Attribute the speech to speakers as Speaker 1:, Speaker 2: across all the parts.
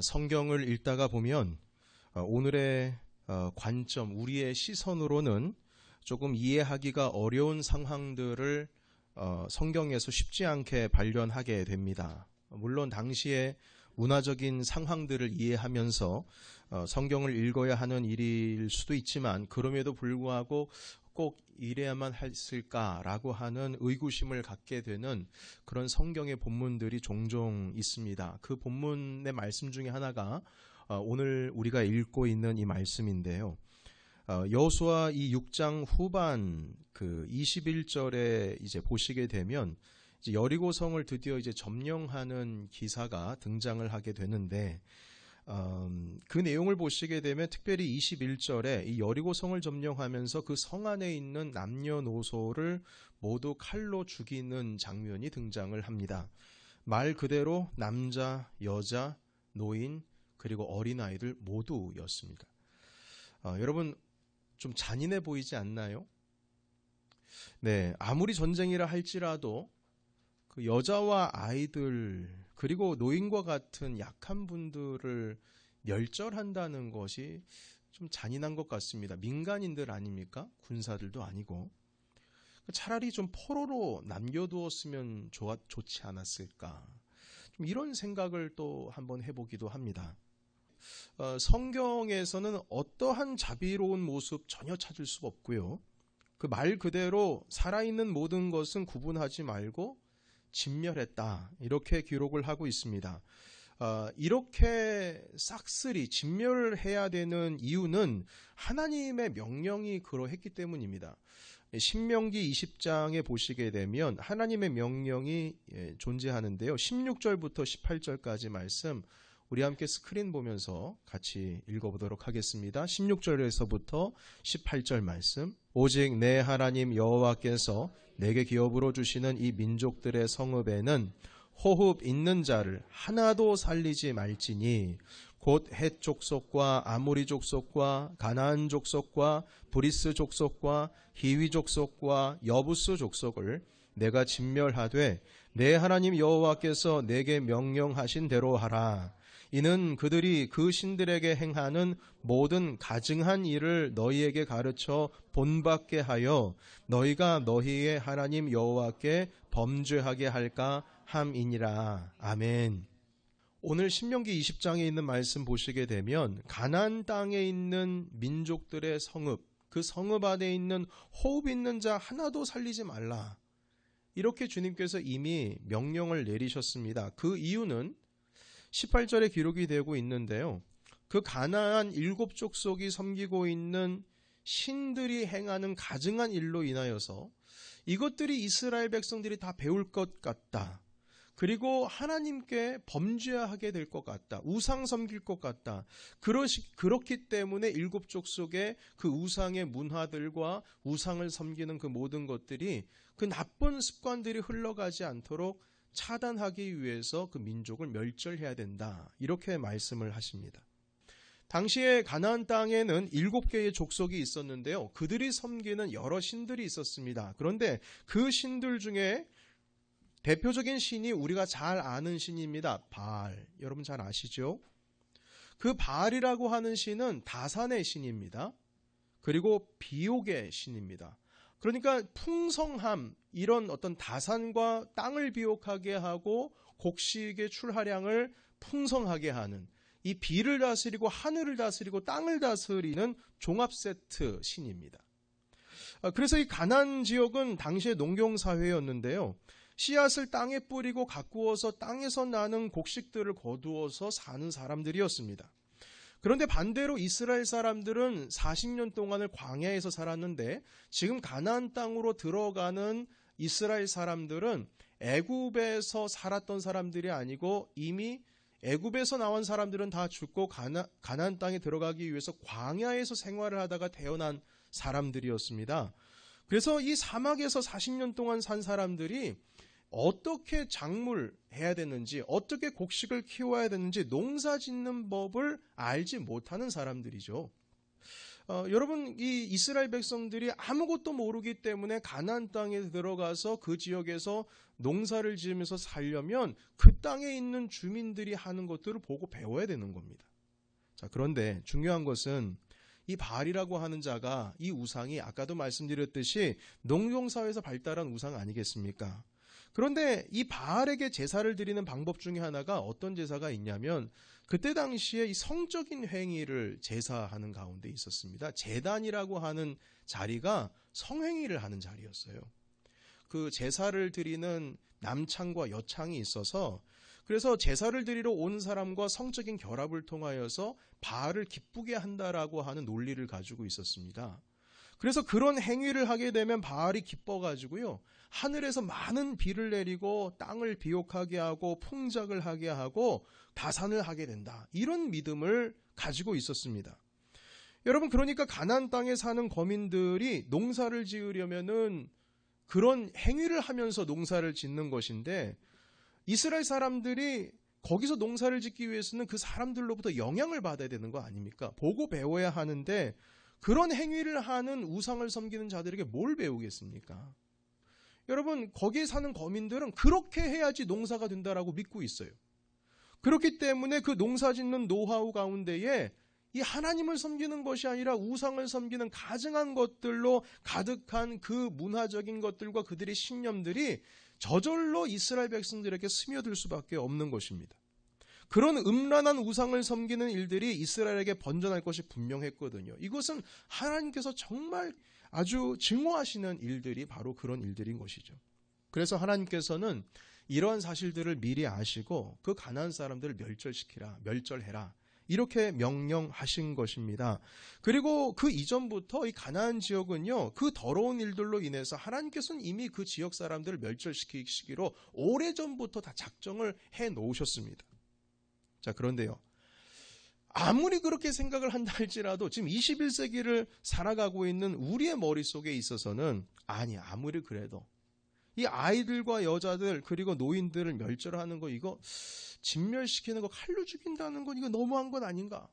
Speaker 1: 성경을 읽다가 보면 오늘의 관점, 우리의 시선으로는 조금 이해하기가 어려운 상황들을 성경에서 쉽지 않게 발견하게 됩니다. 물론 당시의 문화적인 상황들을 이해하면서 성경을 읽어야 하는 일일 수도 있지만, 그럼에도 불구하고 꼭 이래야만 했을까라고 하는 의구심을 갖게 되는 그런 성경의 본문들이 종종 있습니다. 그 본문의 말씀 중에 하나가 오늘 우리가 읽고 있는 이 말씀인데요. 여호수아 이 6장 후반 그 21절에 이제 보시게 되면 이제 여리고성을 드디어 이제 점령하는 기사가 등장을 하게 되는데, 그 내용을 보시게 되면 특별히 21절에 이 여리고성을 점령하면서 그 성 안에 있는 남녀노소를 모두 칼로 죽이는 장면이 등장을 합니다. 말 그대로 남자, 여자, 노인 그리고 어린아이들 모두였습니다. 여러분, 좀 잔인해 보이지 않나요? 네, 아무리 전쟁이라 할지라도 그 여자와 아이들 그리고 노인과 같은 약한 분들을 멸절한다는 것이 좀 잔인한 것 같습니다. 민간인들 아닙니까? 군사들도 아니고. 차라리 좀 포로로 남겨두었으면 좋지 않았을까. 좀 이런 생각을 또 한번 해보기도 합니다. 성경에서는 어떠한 자비로운 모습 전혀 찾을 수 없고요. 그 말 그대로 살아있는 모든 것은 구분하지 말고 진멸했다, 이렇게 기록을 하고 있습니다. 이렇게 싹쓸이 진멸을 해야 되는 이유는 하나님의 명령이 그러했기 때문입니다. 신명기 20장에 보시게 되면 하나님의 명령이 존재하는데요. 16절부터 18절까지 말씀 우리 함께 스크린 보면서 같이 읽어보도록 하겠습니다. 16절에서부터 18절 말씀. 오직 내 하나님 여호와께서 내게 기업으로 주시는 이 민족들의 성읍에는 호흡 있는 자를 하나도 살리지 말지니 곧 헷 족속과 아모리 족속과 가나안 족속과 브리스 족속과 히위 족속과 여부스 족속을 내가 진멸하되 내 하나님 여호와께서 내게 명령하신 대로 하라. 이는 그들이 그 신들에게 행하는 모든 가증한 일을 너희에게 가르쳐 본받게 하여 너희가 너희의 하나님 여호와께 범죄하게 할까 함이니라. 아멘. 오늘 신명기 20장에 있는 말씀 보시게 되면 가나안 땅에 있는 민족들의 성읍, 그 성읍 안에 있는 호흡 있는 자 하나도 살리지 말라, 이렇게 주님께서 이미 명령을 내리셨습니다. 그 이유는 18절에 기록이 되고 있는데요. 그 가나안 7족속이 섬기고 있는 신들이 행하는 가증한 일로 인하여서 이것들이 이스라엘 백성들이 다 배울 것 같다. 그리고 하나님께 범죄하게 될 것 같다. 우상 섬길 것 같다. 그렇기 때문에 7족속의 그 우상의 문화들과 우상을 섬기는 그 모든 것들이 그 나쁜 습관들이 흘러가지 않도록 차단하기 위해서 그 민족을 멸절해야 된다, 이렇게 말씀을 하십니다. 당시에 가나안 땅에는 7개의 족속이 있었는데요. 그들이 섬기는 여러 신들이 있었습니다. 그런데 그 신들 중에 대표적인 신이 우리가 잘 아는 신입니다. 바알. 여러분 잘 아시죠? 그 바알이라고 하는 신은 다산의 신입니다. 그리고 비옥의 신입니다. 그러니까 풍성함, 이런 어떤 다산과 땅을 비옥하게 하고 곡식의 출하량을 풍성하게 하는, 이 비를 다스리고 하늘을 다스리고 땅을 다스리는 종합 세트 신입니다. 그래서 이 가나안 지역은 당시의 농경사회였는데요. 씨앗을 땅에 뿌리고 가꾸어서 땅에서 나는 곡식들을 거두어서 사는 사람들이었습니다. 그런데 반대로 이스라엘 사람들은 40년 동안을 광야에서 살았는데, 지금 가나안 땅으로 들어가는 이스라엘 사람들은 애굽에서 살았던 사람들이 아니고 이미 애굽에서 나온 사람들은 다 죽고 가나안 땅에 들어가기 위해서 광야에서 생활을 하다가 태어난 사람들이었습니다. 그래서 이 사막에서 40년 동안 산 사람들이 어떻게 작물해야 되는지, 어떻게 곡식을 키워야 되는지 농사 짓는 법을 알지 못하는 사람들이죠. 여러분, 이 이스라엘 백성들이 아무것도 모르기 때문에 가나안 땅에 들어가서 그 지역에서 농사를 지으면서 살려면 그 땅에 있는 주민들이 하는 것들을 보고 배워야 되는 겁니다. 자, 그런데 중요한 것은 이 바알이라고 하는 자가, 이 우상이 아까도 말씀드렸듯이 농경사회에서 발달한 우상 아니겠습니까? 그런데 이 바알에게 제사를 드리는 방법 중에 하나가 어떤 제사가 있냐면, 그때 당시에 이 성적인 행위를 제사하는 가운데 있었습니다. 제단이라고 하는 자리가 성행위를 하는 자리였어요. 그 제사를 드리는 남창과 여창이 있어서, 그래서 제사를 드리러 온 사람과 성적인 결합을 통하여서 바알을 기쁘게 한다라고 하는 논리를 가지고 있었습니다. 그래서 그런 행위를 하게 되면 바알이 기뻐가지고요, 하늘에서 많은 비를 내리고 땅을 비옥하게 하고 풍작을 하게 하고 다산을 하게 된다. 이런 믿음을 가지고 있었습니다. 여러분, 그러니까 가나안 땅에 사는 거민들이 농사를 지으려면은 그런 행위를 하면서 농사를 짓는 것인데, 이스라엘 사람들이 거기서 농사를 짓기 위해서는 그 사람들로부터 영향을 받아야 되는 거 아닙니까? 보고 배워야 하는데, 그런 행위를 하는 우상을 섬기는 자들에게 뭘 배우겠습니까? 여러분, 거기에 사는 거민들은 그렇게 해야지 농사가 된다라고 믿고 있어요. 그렇기 때문에 그 농사 짓는 노하우 가운데에 이 하나님을 섬기는 것이 아니라 우상을 섬기는 가증한 것들로 가득한 그 문화적인 것들과 그들의 신념들이 저절로 이스라엘 백성들에게 스며들 수밖에 없는 것입니다. 그런 음란한 우상을 섬기는 일들이 이스라엘에게 번져날 것이 분명했거든요. 이것은 하나님께서 정말 아주 증오하시는 일들이 바로 그런 일들인 것이죠. 그래서 하나님께서는 이러한 사실들을 미리 아시고 그 가나안 사람들을 멸절시키라, 멸절해라, 이렇게 명령하신 것입니다. 그리고 그 이전부터 이 가나안 지역은요, 그 더러운 일들로 인해서 하나님께서는 이미 그 지역 사람들을 멸절시키시기로 오래전부터 다 작정을 해 놓으셨습니다. 자, 그런데요, 아무리 그렇게 생각을 한다 할지라도 지금 21세기를 살아가고 있는 우리의 머릿속에 있어서는, 아니, 아무리 그래도 이 아이들과 여자들 그리고 노인들을 멸절하는 거, 이거 진멸시키는 거, 칼로 죽인다는 건 이거 너무한 건 아닌가?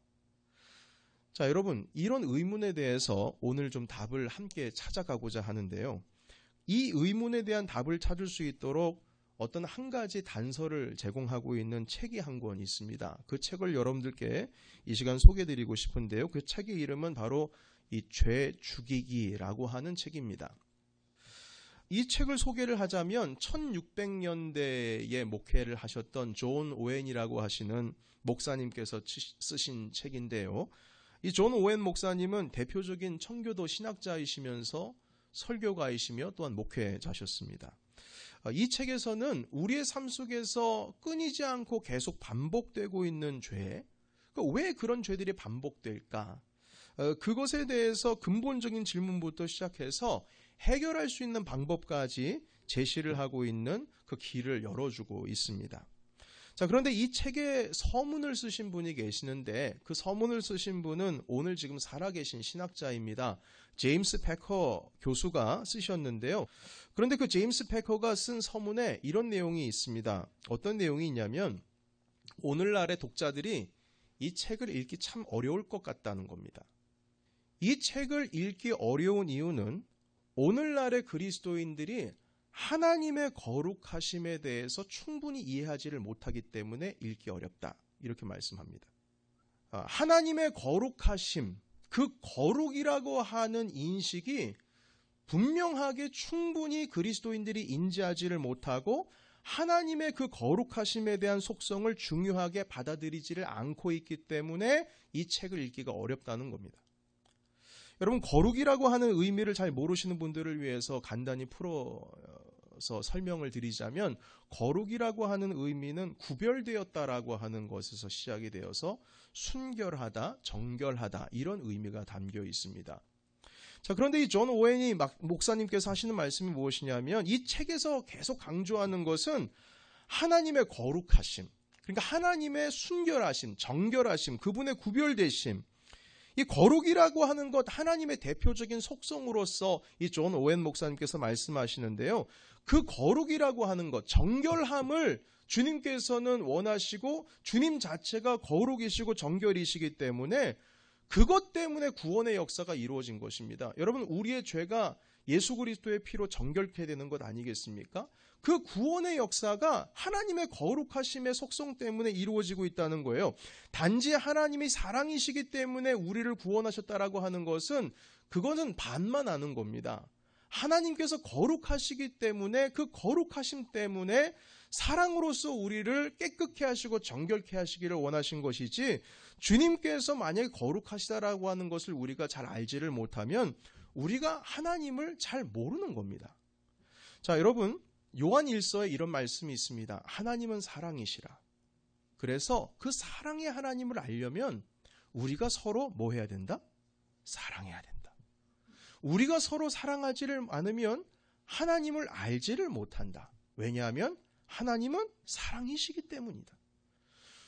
Speaker 1: 자, 여러분, 이런 의문에 대해서 오늘 좀 답을 함께 찾아가고자 하는데요. 이 의문에 대한 답을 찾을 수 있도록 어떤 한 가지 단서를 제공하고 있는 책이 한 권 있습니다. 그 책을 여러분들께 이 시간 소개해드리고 싶은데요. 그 책의 이름은 바로 이 죄 죽이기라고 하는 책입니다. 이 책을 소개를 하자면 1600년대에 목회를 하셨던 존 오웬이라고 하시는 목사님께서 쓰신 책인데요. 이 존 오웬 목사님은 대표적인 청교도 신학자이시면서 설교가이시며 또한 목회자셨습니다. 이 책에서는 우리의 삶 속에서 끊이지 않고 계속 반복되고 있는 죄, 왜 그런 죄들이 반복될까? 그것에 대해서 근본적인 질문부터 시작해서 해결할 수 있는 방법까지 제시를 하고 있는 그 길을 열어주고 있습니다. 자, 그런데 이 책에 서문을 쓰신 분이 계시는데, 그 서문을 쓰신 분은 오늘 지금 살아계신 신학자입니다. 제임스 패커 교수가 쓰셨는데요. 그런데 그 제임스 패커가 쓴 서문에 이런 내용이 있습니다. 어떤 내용이 있냐면, 오늘날의 독자들이 이 책을 읽기 참 어려울 것 같다는 겁니다. 이 책을 읽기 어려운 이유는 오늘날의 그리스도인들이 하나님의 거룩하심에 대해서 충분히 이해하지를 못하기 때문에 읽기 어렵다, 이렇게 말씀합니다. 하나님의 거룩하심, 그 거룩이라고 하는 인식이 분명하게 충분히 그리스도인들이 인지하지를 못하고 하나님의 그 거룩하심에 대한 속성을 중요하게 받아들이지를 않고 있기 때문에 이 책을 읽기가 어렵다는 겁니다. 여러분, 거룩이라고 하는 의미를 잘 모르시는 분들을 위해서 간단히 풀어서 설명을 드리자면, 거룩이라고 하는 의미는 구별되었다라고 하는 것에서 시작이 되어서 순결하다, 정결하다, 이런 의미가 담겨 있습니다. 자, 그런데 이 존 오웬이 목사님께서 하시는 말씀이 무엇이냐면, 이 책에서 계속 강조하는 것은 하나님의 거룩하심, 그러니까 하나님의 순결하심, 정결하심, 그분의 구별되심, 이 거룩이라고 하는 것, 하나님의 대표적인 속성으로서 이 존 오웬 목사님께서 말씀하시는데요. 그 거룩이라고 하는 것, 정결함을 주님께서는 원하시고 주님 자체가 거룩이시고 정결이시기 때문에 그것 때문에 구원의 역사가 이루어진 것입니다. 여러분, 우리의 죄가 예수 그리스도의 피로 정결케 되는 것 아니겠습니까? 그 구원의 역사가 하나님의 거룩하심의 속성 때문에 이루어지고 있다는 거예요. 단지 하나님이 사랑이시기 때문에 우리를 구원하셨다라고 하는 것은 그거는 반만 아는 겁니다. 하나님께서 거룩하시기 때문에 그 거룩하심 때문에 사랑으로서 우리를 깨끗게 하시고 정결케 하시기를 원하신 것이지, 주님께서 만약에 거룩하시다라고 하는 것을 우리가 잘 알지를 못하면 우리가 하나님을 잘 모르는 겁니다. 자, 여러분, 요한 1서에 이런 말씀이 있습니다. 하나님은 사랑이시라. 그래서 그 사랑의 하나님을 알려면 우리가 서로 뭐 해야 된다? 사랑해야 된다. 우리가 서로 사랑하지를 않으면 하나님을 알지를 못한다. 왜냐하면 하나님은 사랑이시기 때문이다.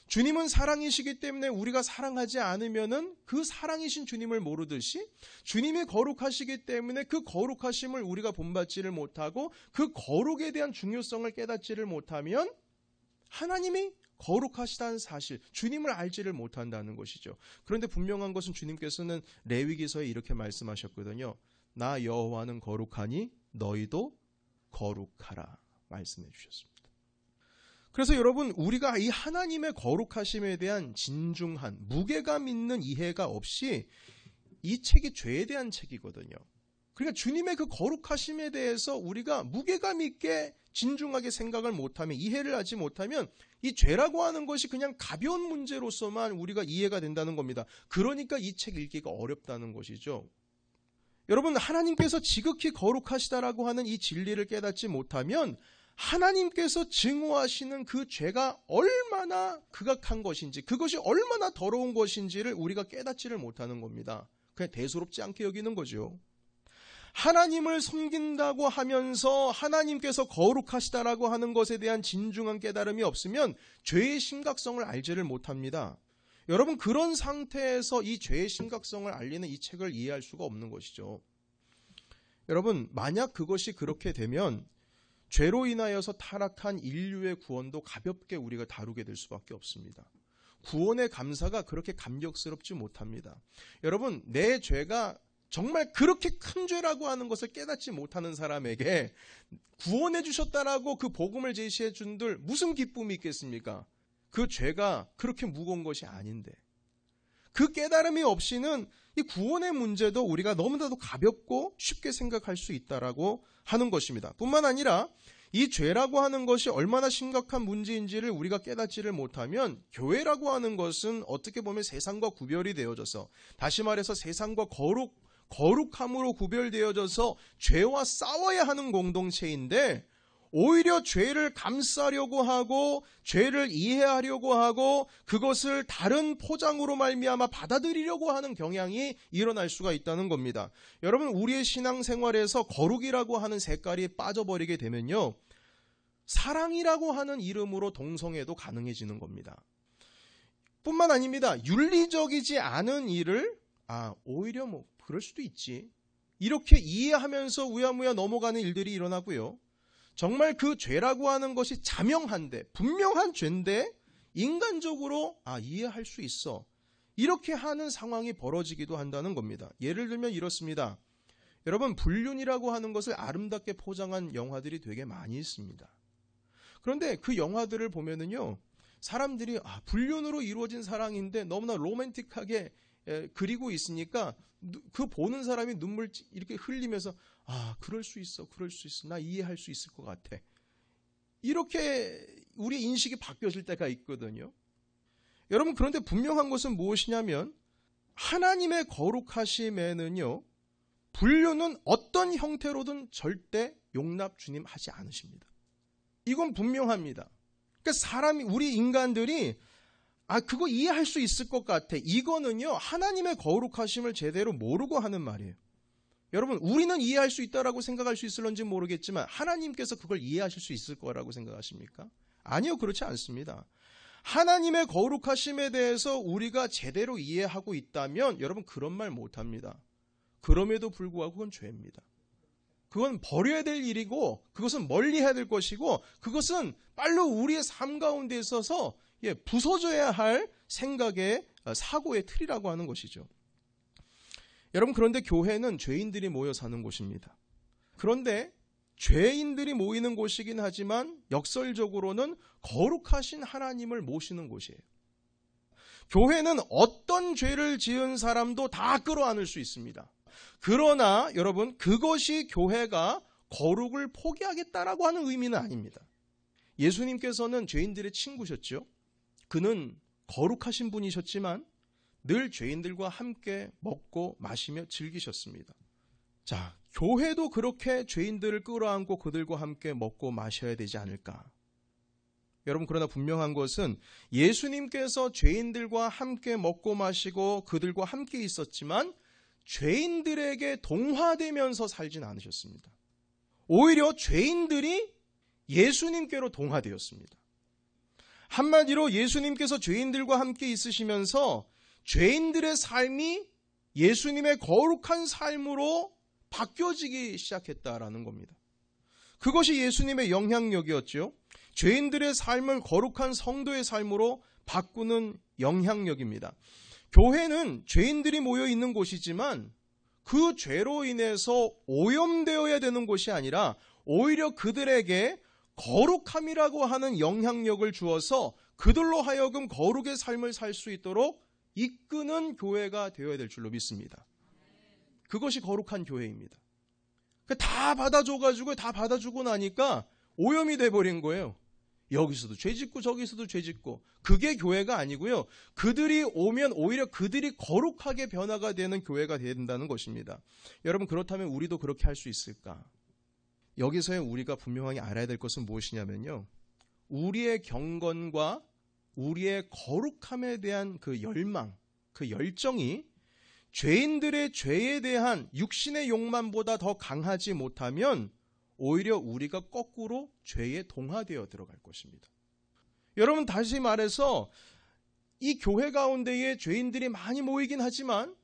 Speaker 1: 주님은 사랑이시기 때문에 우리가 사랑하지 않으면은 그 사랑이신 주님을 모르듯이, 주님이 거룩하시기 때문에 그 거룩하심을 우리가 본받지를 못하고 그 거룩에 대한 중요성을 깨닫지를 못하면 하나님이 거룩하시다는 사실, 주님을 알지를 못한다는 것이죠. 그런데 분명한 것은 주님께서는 레위기서에 이렇게 말씀하셨거든요. 나 여호와는 거룩하니 너희도 거룩하라 말씀해 주셨습니다. 그래서 여러분, 우리가 이 하나님의 거룩하심에 대한 진중한 무게감 있는 이해가 없이, 이 책이 죄에 대한 책이거든요. 그러니까 주님의 그 거룩하심에 대해서 우리가 무게감 있게 진중하게 생각을 못하면, 이해를 하지 못하면 이 죄라고 하는 것이 그냥 가벼운 문제로서만 우리가 이해가 된다는 겁니다. 그러니까 이 책 읽기가 어렵다는 것이죠. 여러분, 하나님께서 지극히 거룩하시다라고 하는 이 진리를 깨닫지 못하면 하나님께서 증오하시는 그 죄가 얼마나 극악한 것인지, 그것이 얼마나 더러운 것인지를 우리가 깨닫지를 못하는 겁니다. 그냥 대수롭지 않게 여기는 거죠. 하나님을 섬긴다고 하면서 하나님께서 거룩하시다라고 하는 것에 대한 진중한 깨달음이 없으면 죄의 심각성을 알지를 못합니다. 여러분, 그런 상태에서 이 죄의 심각성을 알리는 이 책을 이해할 수가 없는 것이죠. 여러분, 만약 그것이 그렇게 되면 죄로 인하여서 타락한 인류의 구원도 가볍게 우리가 다루게 될 수밖에 없습니다. 구원의 감사가 그렇게 감격스럽지 못합니다. 여러분, 내 죄가 정말 그렇게 큰 죄라고 하는 것을 깨닫지 못하는 사람에게 구원해 주셨다라고 그 복음을 제시해 준들 무슨 기쁨이 있겠습니까? 그 죄가 그렇게 무거운 것이 아닌데. 그 깨달음이 없이는 이 구원의 문제도 우리가 너무나도 가볍고 쉽게 생각할 수 있다라고 하는 것입니다. 뿐만 아니라 이 죄라고 하는 것이 얼마나 심각한 문제인지를 우리가 깨닫지를 못하면 교회라고 하는 것은 어떻게 보면 세상과 구별이 되어져서, 다시 말해서 세상과 거룩함으로 구별되어져서 죄와 싸워야 하는 공동체인데, 오히려 죄를 감싸려고 하고 죄를 이해하려고 하고 그것을 다른 포장으로 말미암아 받아들이려고 하는 경향이 일어날 수가 있다는 겁니다. 여러분, 우리의 신앙생활에서 거룩이라고 하는 색깔이 빠져버리게 되면요, 사랑이라고 하는 이름으로 동성애도 가능해지는 겁니다. 뿐만 아닙니다. 윤리적이지 않은 일을 오히려 그럴 수도 있지, 이렇게 이해하면서 우야무야 넘어가는 일들이 일어나고요. 정말 그 죄라고 하는 것이 자명한데, 분명한 죄인데 인간적으로 이해할 수 있어, 이렇게 하는 상황이 벌어지기도 한다는 겁니다. 예를 들면 이렇습니다. 여러분, 불륜이라고 하는 것을 아름답게 포장한 영화들이 되게 많이 있습니다. 그런데 그 영화들을 보면은요, 사람들이 불륜으로 이루어진 사랑인데 너무나 로맨틱하게 그리고 있으니까 그 보는 사람이 눈물 이렇게 흘리면서 그럴 수 있어, 나 이해할 수 있을 것 같아, 이렇게 우리 인식이 바뀌어질 때가 있거든요. 여러분, 그런데 분명한 것은 무엇이냐면 하나님의 거룩하심에는요, 불륜은 어떤 형태로든 절대 용납 주님 하지 않으십니다. 이건 분명합니다. 그러니까 우리 인간들이 그거 이해할 수 있을 것 같아, 이거는요, 하나님의 거룩하심을 제대로 모르고 하는 말이에요. 여러분, 우리는 이해할 수 있다라고 생각할 수 있을런지 모르겠지만 하나님께서 그걸 이해하실 수 있을 거라고 생각하십니까? 아니요, 그렇지 않습니다. 하나님의 거룩하심에 대해서 우리가 제대로 이해하고 있다면 여러분, 그런 말 못합니다. 그럼에도 불구하고 그건 죄입니다. 그건 버려야 될 일이고, 그것은 멀리해야 될 것이고, 그것은 빨리 우리의 삶 가운데 있어서 부서져야 할 생각의 사고의 틀이라고 하는 것이죠. 여러분, 그런데 교회는 죄인들이 모여 사는 곳입니다. 그런데 죄인들이 모이는 곳이긴 하지만 역설적으로는 거룩하신 하나님을 모시는 곳이에요. 교회는 어떤 죄를 지은 사람도 다 끌어안을 수 있습니다. 그러나 여러분, 그것이 교회가 거룩을 포기하겠다라고 하는 의미는 아닙니다. 예수님께서는 죄인들의 친구셨죠. 그는 거룩하신 분이셨지만 늘 죄인들과 함께 먹고 마시며 즐기셨습니다. 자, 교회도 그렇게 죄인들을 끌어안고 그들과 함께 먹고 마셔야 되지 않을까? 여러분, 그러나 분명한 것은 예수님께서 죄인들과 함께 먹고 마시고 그들과 함께 있었지만 죄인들에게 동화되면서 살진 않으셨습니다. 오히려 죄인들이 예수님께로 동화되었습니다. 한마디로 예수님께서 죄인들과 함께 있으시면서 죄인들의 삶이 예수님의 거룩한 삶으로 바뀌어지기 시작했다라는 겁니다. 그것이 예수님의 영향력이었죠. 죄인들의 삶을 거룩한 성도의 삶으로 바꾸는 영향력입니다. 교회는 죄인들이 모여 있는 곳이지만 그 죄로 인해서 오염되어야 되는 곳이 아니라 오히려 그들에게 거룩함이라고 하는 영향력을 주어서 그들로 하여금 거룩의 삶을 살 수 있도록 이끄는 교회가 되어야 될 줄로 믿습니다. 그것이 거룩한 교회입니다. 다 받아줘가지고 다 받아주고 나니까 오염이 돼버린 거예요. 여기서도 죄짓고 저기서도 죄짓고. 그게 교회가 아니고요. 그들이 오면 오히려 그들이 거룩하게 변화가 되는 교회가 되어야 된다는 것입니다. 여러분, 그렇다면 우리도 그렇게 할 수 있을까? 여기서의 우리가 분명하게 알아야 될 것은 무엇이냐면요, 우리의 경건과 우리의 거룩함에 대한 그 열망, 그 열정이 죄인들의 죄에 대한 육신의 욕망보다 더 강하지 못하면 오히려 우리가 거꾸로 죄에 동화되어 들어갈 것입니다. 여러분, 다시 말해서 이 교회 가운데에 죄인들이 많이 모이긴 하지만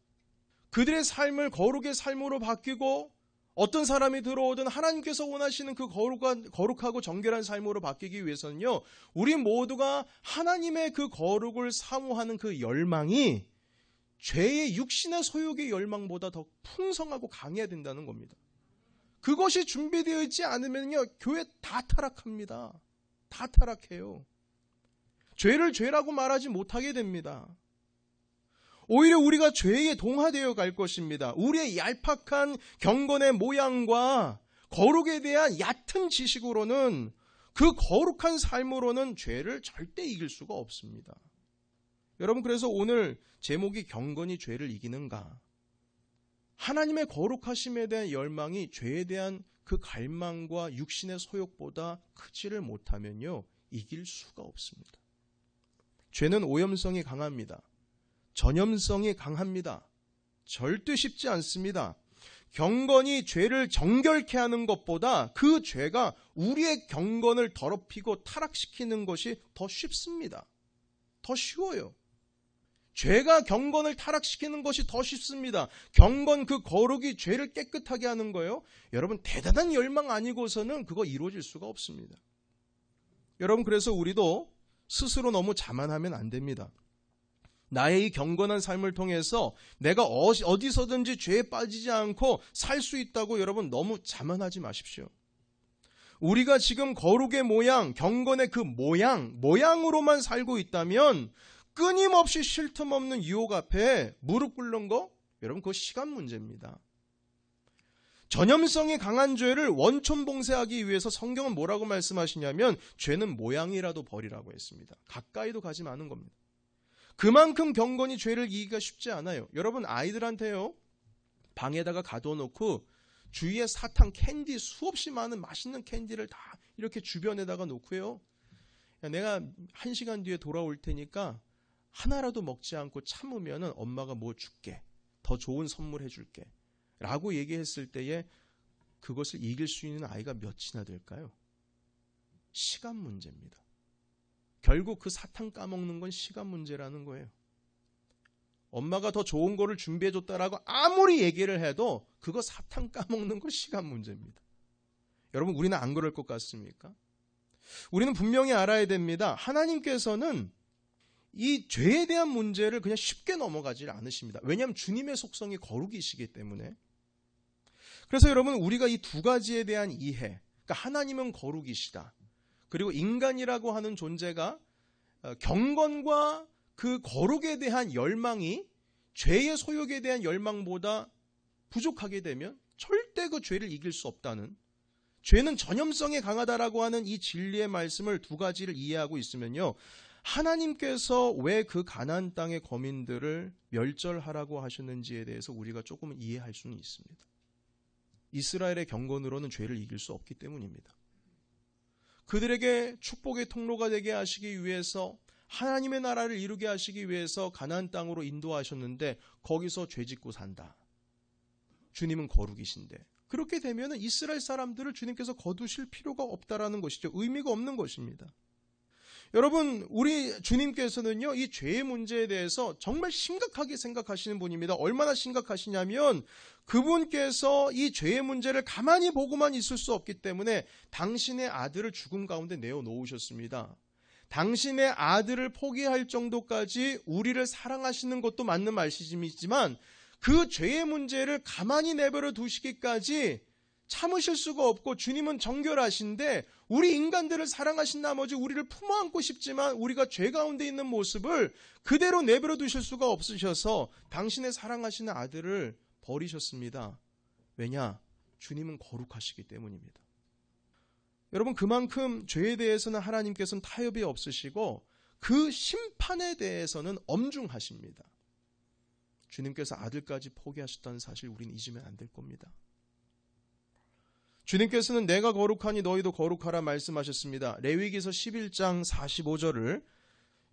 Speaker 1: 그들의 삶을 거룩의 삶으로 바뀌고 어떤 사람이 들어오든 하나님께서 원하시는 그 거룩하고 정결한 삶으로 바뀌기 위해서는요, 우리 모두가 하나님의 그 거룩을 사모하는 그 열망이 죄의 육신의 소욕의 열망보다 더 풍성하고 강해야 된다는 겁니다. 그것이 준비되어 있지 않으면요, 교회 다 타락합니다. 다 타락해요. 죄를 죄라고 말하지 못하게 됩니다. 오히려 우리가 죄에 동화되어 갈 것입니다. 우리의 얄팍한 경건의 모양과 거룩에 대한 얕은 지식으로는, 그 거룩한 삶으로는 죄를 절대 이길 수가 없습니다. 여러분, 그래서 오늘 제목이 경건이 죄를 이기는가? 하나님의 거룩하심에 대한 열망이 죄에 대한 그 갈망과 육신의 소욕보다 크지를 못하면요, 이길 수가 없습니다. 죄는 오염성이 강합니다. 전염성이 강합니다. 절대 쉽지 않습니다. 경건이 죄를 정결케 하는 것보다 그 죄가 우리의 경건을 더럽히고 타락시키는 것이 더 쉽습니다. 더 쉬워요. 죄가 경건을 타락시키는 것이 더 쉽습니다. 경건, 그 거룩이 죄를 깨끗하게 하는 거예요. 여러분, 대단한 열망 아니고서는 그거 이루어질 수가 없습니다. 여러분, 그래서 우리도 스스로 너무 자만하면 안 됩니다. 나의 이 경건한 삶을 통해서 내가 어디서든지 죄에 빠지지 않고 살 수 있다고 여러분 너무 자만하지 마십시오. 우리가 지금 거룩의 모양, 경건의 그 모양으로만 살고 있다면 끊임없이 쉴 틈 없는 유혹 앞에 무릎 꿇는 거, 여러분 그거 시간 문제입니다. 전염성이 강한 죄를 원천 봉쇄하기 위해서 성경은 뭐라고 말씀하시냐면 죄는 모양이라도 버리라고 했습니다. 가까이도 가지 마는 겁니다. 그만큼 경건이 죄를 이기기가 쉽지 않아요. 여러분, 아이들한테요, 방에다가 가둬놓고 주위에 사탕, 캔디, 수없이 많은 맛있는 캔디를 다 이렇게 주변에다가 놓고요, 야, 내가 1시간 뒤에 돌아올 테니까 하나라도 먹지 않고 참으면 엄마가 뭐 줄게, 더 좋은 선물 해줄게 라고 얘기했을 때에 그것을 이길 수 있는 아이가 몇이나 될까요? 시간 문제입니다. 결국 그 사탕 까먹는 건 시간 문제라는 거예요. 엄마가 더 좋은 거를 준비해줬다라고 아무리 얘기를 해도 그거 사탕 까먹는 건 시간 문제입니다. 여러분, 우리는 안 그럴 것 같습니까? 우리는 분명히 알아야 됩니다. 하나님께서는 이 죄에 대한 문제를 그냥 쉽게 넘어가지 않으십니다. 왜냐하면 주님의 속성이 거룩이시기 때문에. 그래서 여러분, 우리가 이 두 가지에 대한 이해, 그러니까 하나님은 거룩이시다, 그리고 인간이라고 하는 존재가 경건과 그 거룩에 대한 열망이 죄의 소욕에 대한 열망보다 부족하게 되면 절대 그 죄를 이길 수 없다는, 죄는 전염성이 강하다라고 하는 이 진리의 말씀을 두 가지를 이해하고 있으면요, 하나님께서 왜 그 가나안 땅의 거민들을 멸절하라고 하셨는지에 대해서 우리가 조금 이해할 수는 있습니다. 이스라엘의 경건으로는 죄를 이길 수 없기 때문입니다. 그들에게 축복의 통로가 되게 하시기 위해서, 하나님의 나라를 이루게 하시기 위해서 가나안 땅으로 인도하셨는데 거기서 죄짓고 산다. 주님은 거룩이신데 그렇게 되면 이스라엘 사람들을 주님께서 거두실 필요가 없다라는 것이죠. 의미가 없는 것입니다. 여러분, 우리 주님께서는요, 이 죄의 문제에 대해서 정말 심각하게 생각하시는 분입니다. 얼마나 심각하시냐면 그분께서 이 죄의 문제를 가만히 보고만 있을 수 없기 때문에 당신의 아들을 죽음 가운데 내어놓으셨습니다. 당신의 아들을 포기할 정도까지 우리를 사랑하시는 것도 맞는 말씀이지만 그 죄의 문제를 가만히 내버려 두시기까지 참으실 수가 없고, 주님은 정결하신데 우리 인간들을 사랑하신 나머지 우리를 품어안고 싶지만 우리가 죄 가운데 있는 모습을 그대로 내버려 두실 수가 없으셔서 당신의 사랑하시는 아들을 버리셨습니다. 왜냐? 주님은 거룩하시기 때문입니다. 여러분, 그만큼 죄에 대해서는 하나님께서는 타협이 없으시고 그 심판에 대해서는 엄중하십니다. 주님께서 아들까지 포기하셨다는 사실 우리는 잊으면 안 될 겁니다. 주님께서는 내가 거룩하니 너희도 거룩하라 말씀하셨습니다. 레위기서 11장 45절을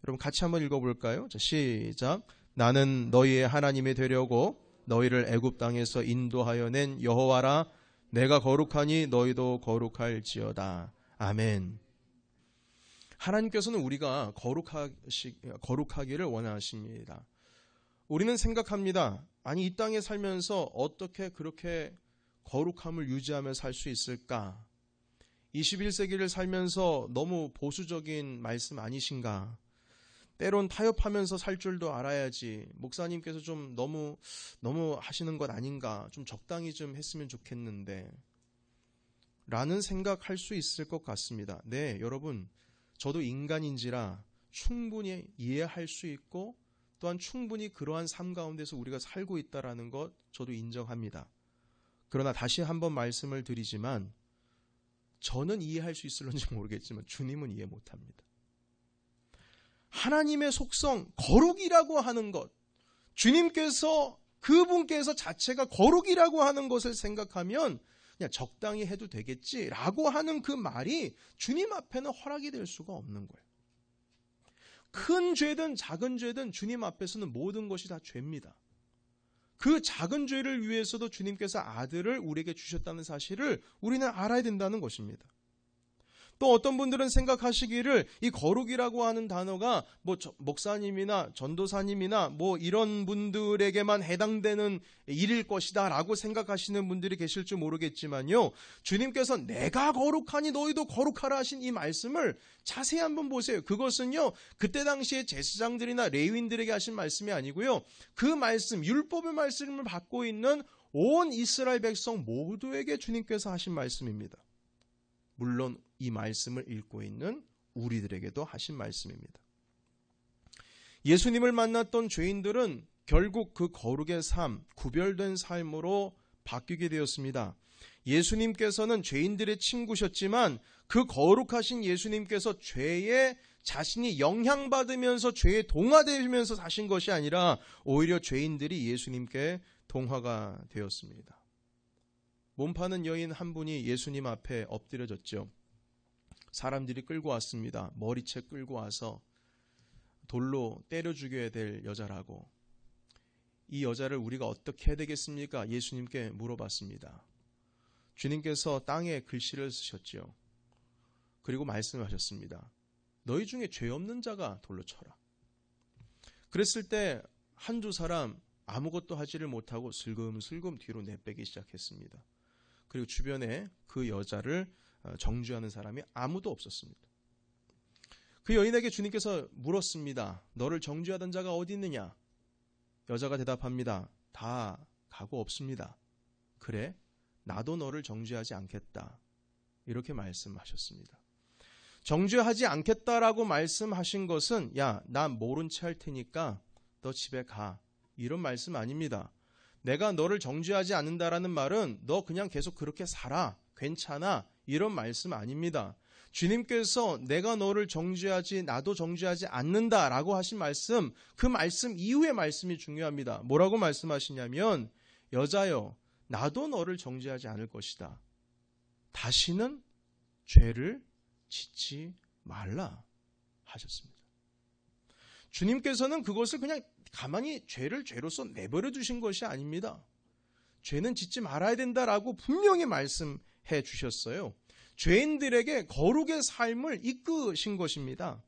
Speaker 1: 여러분 같이 한번 읽어볼까요? 자, 시작. 나는 너희의 하나님이 되려고 너희를 애굽 땅에서 인도하여 낸 여호와라. 내가 거룩하니 너희도 거룩할지어다. 아멘. 하나님께서는 우리가 거룩하기를 원하십니다. 우리는 생각합니다. 아니, 이 땅에 살면서 어떻게 그렇게 거룩함을 유지하며 살 수 있을까? 21세기를 살면서 너무 보수적인 말씀 아니신가? 때론 타협하면서 살 줄도 알아야지. 목사님께서 좀 너무 하시는 것 아닌가? 좀 적당히 좀 했으면 좋겠는데 라는 생각할 수 있을 것 같습니다. 네, 여러분, 저도 인간인지라 충분히 이해할 수 있고 또한 충분히 그러한 삶 가운데서 우리가 살고 있다는 것 저도 인정합니다. 그러나 다시 한번 말씀을 드리지만 저는 이해할 수 있을런지 모르겠지만 주님은 이해 못합니다. 하나님의 속성, 거룩이라고 하는 것, 주님께서 그분께서 자체가 거룩이라고 하는 것을 생각하면 그냥 적당히 해도 되겠지라고 하는 그 말이 주님 앞에는 허락이 될 수가 없는 거예요. 큰 죄든 작은 죄든 주님 앞에서는 모든 것이 다 죄입니다. 그 작은 죄를 위해서도 주님께서 아들을 우리에게 주셨다는 사실을 우리는 알아야 된다는 것입니다. 또 어떤 분들은 생각하시기를 이 거룩이라고 하는 단어가 뭐 목사님이나 전도사님이나 뭐 이런 분들에게만 해당되는 일일 것이다 라고 생각하시는 분들이 계실 줄 모르겠지만요, 주님께서 내가 거룩하니 너희도 거룩하라 하신 이 말씀을 자세히 한번 보세요. 그것은요, 그때 당시에 제사장들이나 레위인들에게 하신 말씀이 아니고요, 그 말씀, 율법의 말씀을 받고 있는 온 이스라엘 백성 모두에게 주님께서 하신 말씀입니다. 물론 이 말씀을 읽고 있는 우리들에게도 하신 말씀입니다. 예수님을 만났던 죄인들은 결국 그 거룩의 삶, 구별된 삶으로 바뀌게 되었습니다. 예수님께서는 죄인들의 친구셨지만 그 거룩하신 예수님께서 죄에 자신이 영향받으면서 죄에 동화되면서 사신 것이 아니라 오히려 죄인들이 예수님께 동화가 되었습니다. 몸 파는 여인 한 분이 예수님 앞에 엎드려졌죠. 사람들이 끌고 왔습니다. 머리채 끌고 와서 돌로 때려 죽여야 될 여자라고. 이 여자를 우리가 어떻게 해야 되겠습니까? 예수님께 물어봤습니다. 주님께서 땅에 글씨를 쓰셨죠. 그리고 말씀하셨습니다. 너희 중에 죄 없는 자가 돌로 쳐라. 그랬을 때 한두 사람 아무것도 하지를 못하고 슬금슬금 뒤로 내빼기 시작했습니다. 그리고 주변에 그 여자를 정죄하는 사람이 아무도 없었습니다. 그 여인에게 주님께서 물었습니다. 너를 정죄하던 자가 어디 있느냐? 여자가 대답합니다. 다 가고 없습니다. 그래, 나도 너를 정죄하지 않겠다. 이렇게 말씀하셨습니다. 정죄하지 않겠다라고 말씀하신 것은 야, 나 모른 채 할 테니까 너 집에 가. 이런 말씀 아닙니다. 내가 너를 정죄하지 않는다라는 말은 너 그냥 계속 그렇게 살아. 괜찮아. 이런 말씀 아닙니다. 주님께서 내가 너를 정죄하지 나도 정죄하지 않는다라고 하신 말씀, 그 말씀 이후의 말씀이 중요합니다. 뭐라고 말씀하시냐면 여자여, 나도 너를 정죄하지 않을 것이다. 다시는 죄를 짓지 말라 하셨습니다. 주님께서는 그것을 그냥 가만히 죄를 죄로서 내버려 두신 것이 아닙니다. 죄는 짓지 말아야 된다라고 분명히 말씀해 주셨어요. 죄인들에게 거룩의 삶을 이끄신 것입니다.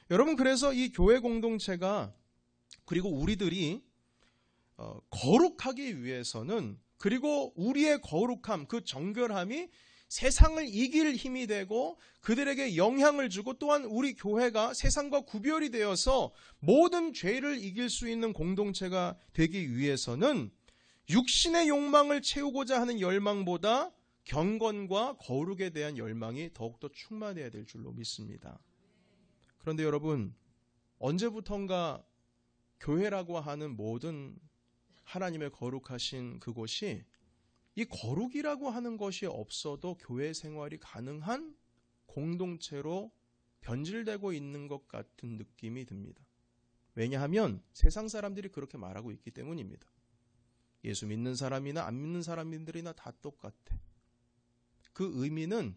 Speaker 1: 여러분, 그래서 이 교회 공동체가 그리고 우리들이 거룩하기 위해서는, 그리고 우리의 거룩함, 그 정결함이 세상을 이길 힘이 되고 그들에게 영향을 주고, 또한 우리 교회가 세상과 구별이 되어서 모든 죄를 이길 수 있는 공동체가 되기 위해서는 육신의 욕망을 채우고자 하는 열망보다 경건과 거룩에 대한 열망이 더욱더 충만해야 될 줄로 믿습니다. 그런데 여러분, 언제부턴가 교회라고 하는 모든 하나님의 거룩하신 그곳이 이 거룩이라고 하는 것이 없어도 교회 생활이 가능한 공동체로 변질되고 있는 것 같은 느낌이 듭니다. 왜냐하면 세상 사람들이 그렇게 말하고 있기 때문입니다. 예수 믿는 사람이나 안 믿는 사람들이나 다 똑같아. 그 의미는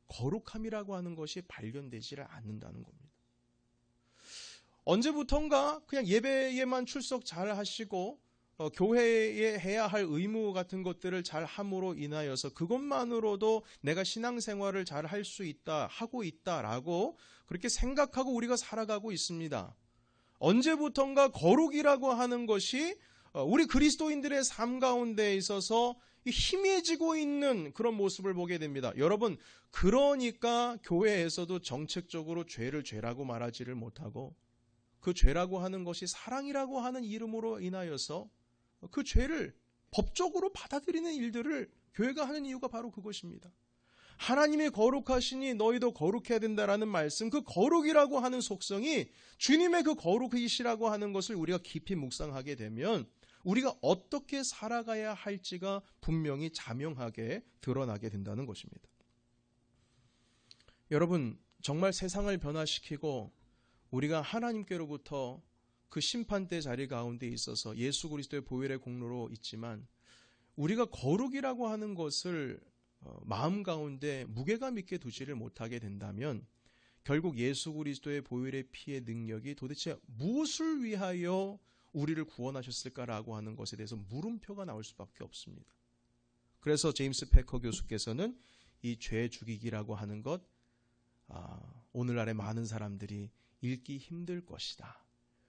Speaker 1: 거룩함이라고 하는 것이 발견되지를 않는다는 겁니다. 언제부턴가 그냥 예배에만 출석 잘 하시고 교회에 해야 할 의무 같은 것들을 잘 함으로 인하여서 그것만으로도 내가 신앙생활을 잘 할 수 있다, 하고 있다라고 그렇게 생각하고 우리가 살아가고 있습니다. 언제부턴가 거룩이라고 하는 것이 우리 그리스도인들의 삶 가운데 있어서 희미해지고 있는 그런 모습을 보게 됩니다. 여러분, 그러니까 교회에서도 정책적으로 죄를 죄라고 말하지를 못하고 그 죄라고 하는 것이 사랑이라고 하는 이름으로 인하여서 그 죄를 법적으로 받아들이는 일들을 교회가 하는 이유가 바로 그것입니다. 하나님이 거룩하시니 너희도 거룩해야 된다라는 말씀, 그 거룩이라고 하는 속성이 주님의 그 거룩이시라고 하는 것을 우리가 깊이 묵상하게 되면 우리가 어떻게 살아가야 할지가 분명히 자명하게 드러나게 된다는 것입니다. 여러분, 정말 세상을 변화시키고 우리가 하나님께로부터 그 심판대 자리 가운데 있어서 예수 그리스도의 보혈의 공로로 있지만 우리가 거룩이라고 하는 것을 마음 가운데 무게감 있게 두지를 못하게 된다면 결국 예수 그리스도의 보혈의 피의 능력이 도대체 무엇을 위하여 우리를 구원하셨을까라고 하는 것에 대해서 물음표가 나올 수밖에 없습니다. 그래서 제임스 패커 교수께서는 이 죄 죽이기라고 하는 것, 오늘날의 많은 사람들이 읽기 힘들 것이다.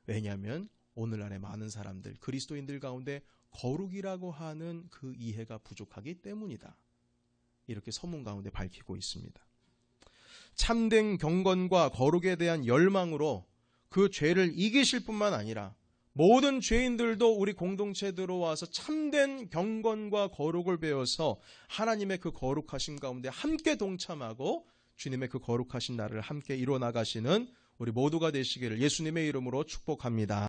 Speaker 1: 왜냐하면 오늘날의 많은 사람들, 그리스도인들 가운데 거룩이라고 하는 그 이해가 부족하기 때문이다. 이렇게 서문 가운데 밝히고 있습니다. 참된 경건과 거룩에 대한 열망으로 그 죄를 이기실 뿐만 아니라 모든 죄인들도 우리 공동체에 들어와서 참된 경건과 거룩을 배워서 하나님의 그 거룩하심 가운데 함께 동참하고 주님의 그 거룩하신 나를 함께 이루어 나가시는 우리 모두가 되시기를 예수님의 이름으로 축복합니다.